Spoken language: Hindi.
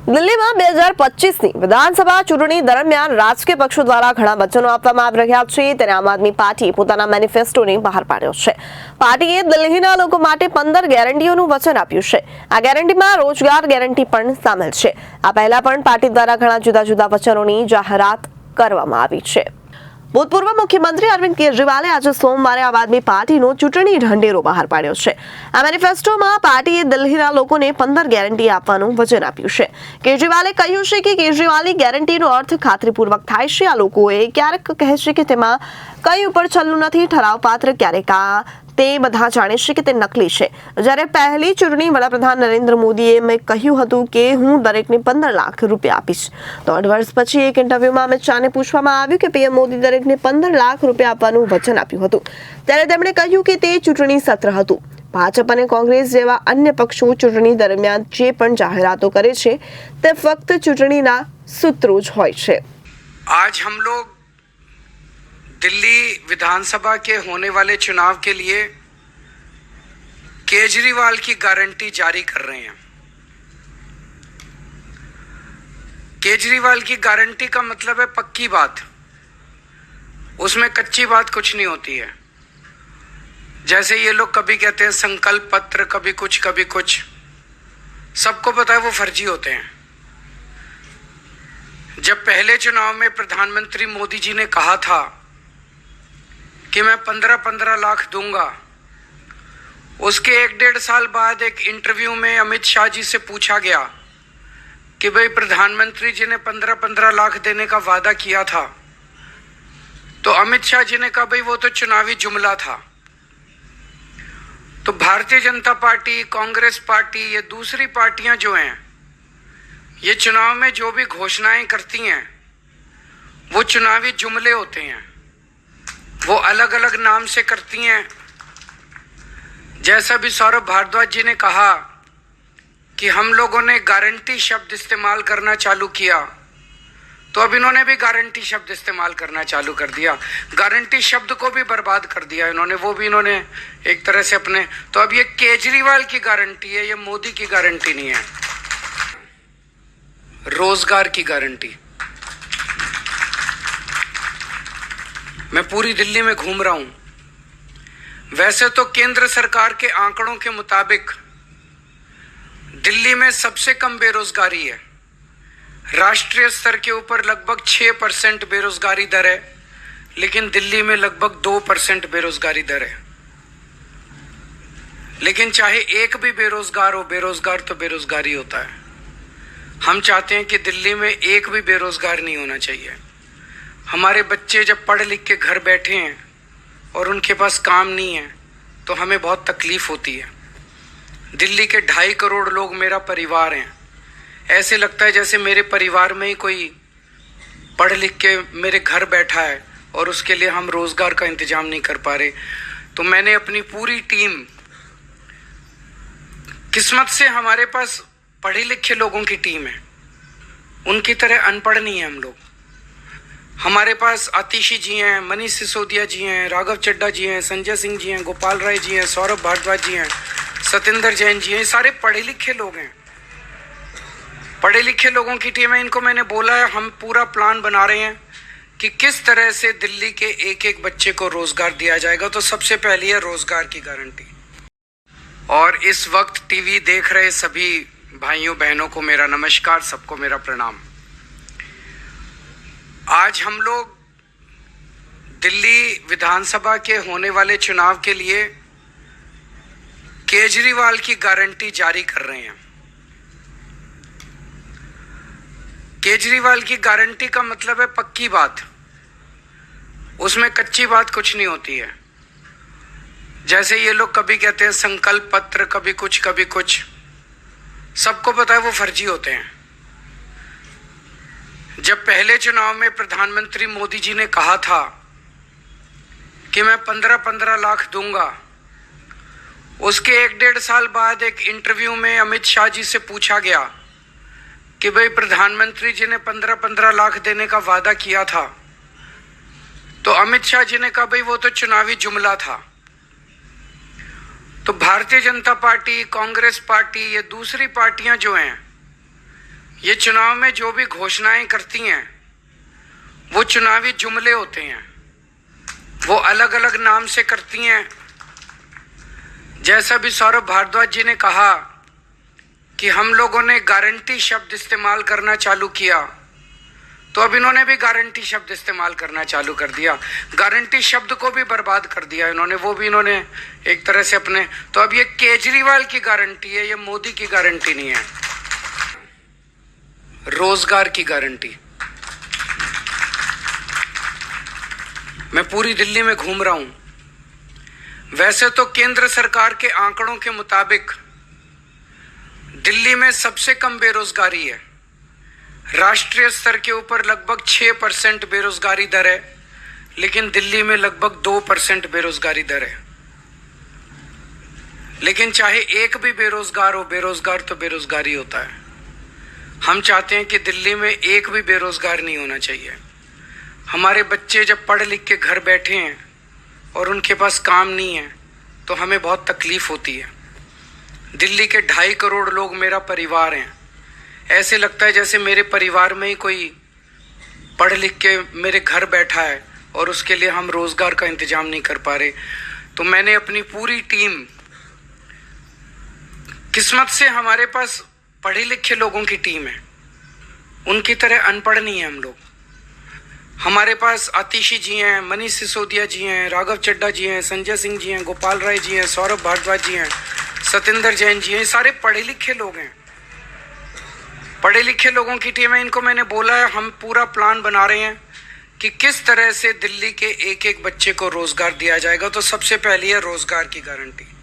દિલ્હીમાં 2025ની વિધાનસભા ચૂંટણી દરમિયાન રાજકીય પક્ષો દ્વારા ઘણા વચનો આપવામાં આવી રહ્યા છે ત્યારે આમ આદમી પાર્ટી પોતાના મેનિફેસ્ટોને બહાર પાડ્યો છે। પાર્ટીએ દિલ્હીના લોકો માટે 15 ગેરંટીઓનું વચન આપ્યું છે। આ ગેરંટીમાં રોજગાર ગેરંટી પણ સામેલ છે। આ પહેલા પણ પાર્ટી દ્વારા ઘણા જુદા જુદા વચનોની જાહેરાત કરવામાં આવી છે। ભૂતપૂર્વ મુખ્યમંત્રી અરવિંદ કેજરીવાલે આજે સોમવારે આમ આદમી પાર્ટીનો ચૂંટણી ઢંઢેરો બહાર પાડ્યો છે। આ મેનિફેસ્ટોમાં પાર્ટીએ દિલ્હીના લોકોને 15 ગેરંટી આપવાનું વચન આપ્યું છે। કેજરીવાલે કહ્યું છે કે કેજરીવાલની ગેરંટીનો અર્થ ખાતરીપૂર્વક થાય છે। આ લોકોએ ક્યારેક કહે છે કે તેમાં કંઈ ઉપર છલ્લું નથી, ઠરાવપાત્ર ક્યારેક તે બધા જાણે છે કે તે નકલી છે। જ્યારે પહેલી ચૂંટણી વડાપ્રધાન નરેન્દ્ર મોદીએ કહ્યું હતું કે હું દરેકને 15 લાખ રૂપિયા આપીશ। 1.5 વર્ષ પછી એક ઇન્ટરવ્યુમાં અમિત શાહને પૂછવામાં આવ્યું કે પીએમ મોદી દરેકને 15 લાખ રૂપિયા આપવાનું વચન આપ્યું હતું ત્યારે તેમણે કહ્યું કે તે ચૂંટણી સત્ર હતું। ભાજપ અને કોંગ્રેસ જેવા અન્ય પક્ષો ચૂંટણી દરમિયાન જે પણ જાહેરાતો કરે છે તે ફક્ત ચૂંટણીના સૂત્રો જ હોય છે। आज हम लोग दिल्ली विधानसभा के होने वाले चुनाव के लिए केजरीवाल की गारंटी जारी कर रहे हैं। केजरीवाल की गारंटी का मतलब है पक्की बात, उसमें कच्ची बात कुछ नहीं होती है। जैसे ये लोग कभी कहते हैं संकल्प पत्र, कभी कुछ, सबको पता है वो फर्जी होते हैं। जब पहले चुनाव में प्रधानमंत्री मोदी जी ने कहा था कि मैं 15-15 लाख दूंगा, उसके 1-1.5 साल बाद एक इंटरव्यू में अमित शाह जी से पूछा गया कि भाई प्रधानमंत्री जी ने 15-15 लाख देने का वादा किया था, तो अमित शाह जी ने कहा भाई वो तो चुनावी जुमला था। तो भारतीय जनता पार्टी, कांग्रेस पार्टी, ये दूसरी पार्टियां जो हैं, ये चुनाव में जो भी घोषणाएं करती हैं वो चुनावी जुमले होते हैं, वो अलग अलग नाम से करती हैं। जैसा भी सौरभ भारद्वाज जी ने कहा कि हम लोगों ने गारंटी शब्द इस्तेमाल करना चालू किया, तो अब इन्होंने भी गारंटी शब्द इस्तेमाल करना चालू कर दिया। गारंटी शब्द को भी बर्बाद कर दिया इन्होंने, वो भी इन्होंने एक तरह से अपने। तो अब ये केजरीवाल की गारंटी है, ये मोदी की गारंटी नहीं है। रोजगार की गारंटी, मैं पूरी दिल्ली में घूम रहा हूं। वैसे तो केंद्र सरकार के आंकड़ों के मुताबिक दिल्ली में सबसे कम बेरोजगारी है। राष्ट्रीय स्तर के ऊपर लगभग 6% बेरोजगारी दर है, लेकिन दिल्ली में लगभग 2% बेरोजगारी दर है। लेकिन चाहे एक भी बेरोजगार हो, बेरोजगार तो बेरोजगारी होता है। हम चाहते हैं कि दिल्ली में एक भी बेरोजगार नहीं होना चाहिए। हमारे बच्चे जब पढ़ लिख के घर बैठे हैं और उनके पास काम नहीं है तो हमें बहुत तकलीफ होती है। दिल्ली के 2.5 करोड़ लोग मेरा परिवार हैं। ऐसे लगता है जैसे मेरे परिवार में ही कोई पढ़ लिख के मेरे घर बैठा है और उसके लिए हम रोजगार का इंतजाम नहीं कर पा रहे। तो मैंने अपनी पूरी टीम, किस्मत से हमारे पास पढ़े लिखे लोगों की टीम है, उनकी तरह अनपढ़ नहीं है हम लोग। हमारे पास आतिशी जी हैं, मनीष सिसोदिया जी हैं, राघव चड्ढा जी हैं, संजय सिंह जी हैं, गोपाल राय जी हैं, सौरभ भारद्वाज जी हैं, सतेंद्र जैन जी हैं। ये सारे पढ़े लिखे लोग हैं, पढ़े लिखे लोगों की टीम है। इनको मैंने बोला है हम पूरा प्लान बना रहे हैं कि किस तरह से दिल्ली के एक एक बच्चे को रोजगार दिया जाएगा। तो सबसे पहली है रोजगार की गारंटी। और इस वक्त टीवी देख रहे सभी भाइयों बहनों को मेरा नमस्कार, सबको मेरा प्रणाम। आज हम लोग दिल्ली विधानसभा के होने वाले चुनाव के लिए केजरीवाल की गारंटी जारी कर रहे हैं। केजरीवाल की गारंटी का मतलब है पक्की बात, उसमें कच्ची बात कुछ नहीं होती है। जैसे ये लोग कभी कहते हैं संकल्प पत्र, कभी कुछ, सबको पता है वो फर्जी होते हैं। जब पहले चुनाव में प्रधानमंत्री मोदी जी ने कहा था कि मैं 15-15 लाख दूंगा, उसके 1-1.5 साल बाद एक इंटरव्यू में अमित शाह जी से पूछा गया कि भाई प्रधानमंत्री जी ने 15-15 लाख देने का वादा किया था, तो अमित शाह जी ने कहा भाई वो तो चुनावी जुमला था। तो भारतीय जनता पार्टी, कांग्रेस पार्टी, ये दूसरी पार्टियां जो हैं, ये चुनाव में जो भी घोषणाएं करती हैं वो चुनावी जुमले होते हैं, वो अलग अलग नाम से करती हैं। जैसा भी सौरभ भारद्वाज जी ने कहा कि हम लोगों ने गारंटी शब्द इस्तेमाल करना चालू किया, तो अब इन्होंने भी गारंटी शब्द इस्तेमाल करना चालू कर दिया। गारंटी शब्द को भी बर्बाद कर दिया इन्होंने, वो भी इन्होंने एक तरह से अपने। तो अब ये केजरीवाल की गारंटी है, ये मोदी की गारंटी नहीं है। रोजगार की गारंटी। मैं पूरी दिल्ली में घूम रहा हूं। वैसे तो केंद्र सरकार के आंकड़ों के मुताबिक दिल्ली में सबसे कम बेरोजगारी है। राष्ट्रीय स्तर के ऊपर लगभग 6% बेरोजगारी दर है, लेकिन दिल्ली में लगभग 2% बेरोजगारी दर है। लेकिन चाहे एक भी बेरोजगार हो, बेरोजगार तो बेरोजगारी होता है। हम चाहते हैं कि दिल्ली में एक भी बेरोजगार नहीं होना चाहिए। हमारे बच्चे जब पढ़ लिख के घर बैठे हैं और उनके पास काम नहीं है तो हमें बहुत तकलीफ होती है। दिल्ली के 2.5 करोड़ लोग मेरा परिवार हैं। ऐसे लगता है जैसे मेरे परिवार में ही कोई पढ़ लिख के मेरे घर बैठा है और उसके लिए हम रोजगार का इंतजाम नहीं कर पा रहे। तो मैंने अपनी पूरी टीम, किस्मत से हमारे पास पढ़े लिखे लोगों की टीम है, उनकी तरह अनपढ़ नहीं है हम लोग। हमारे पास आतिशी जी हैं, मनीष सिसोदिया जी हैं, राघव चड्ढा जी हैं, संजय सिंह जी हैं, गोपाल राय जी हैं, सौरभ भारद्वाज जी हैं, सतेंद्र जैन जी हैं। ये सारे पढ़े लिखे लोग हैं, पढ़े लिखे लोगों की टीम है। इनको मैंने बोला है, हम पूरा प्लान बना रहे हैं कि किस तरह से दिल्ली के एक एक बच्चे को रोजगार दिया जाएगा। तो सबसे पहली है रोजगार की गारंटी।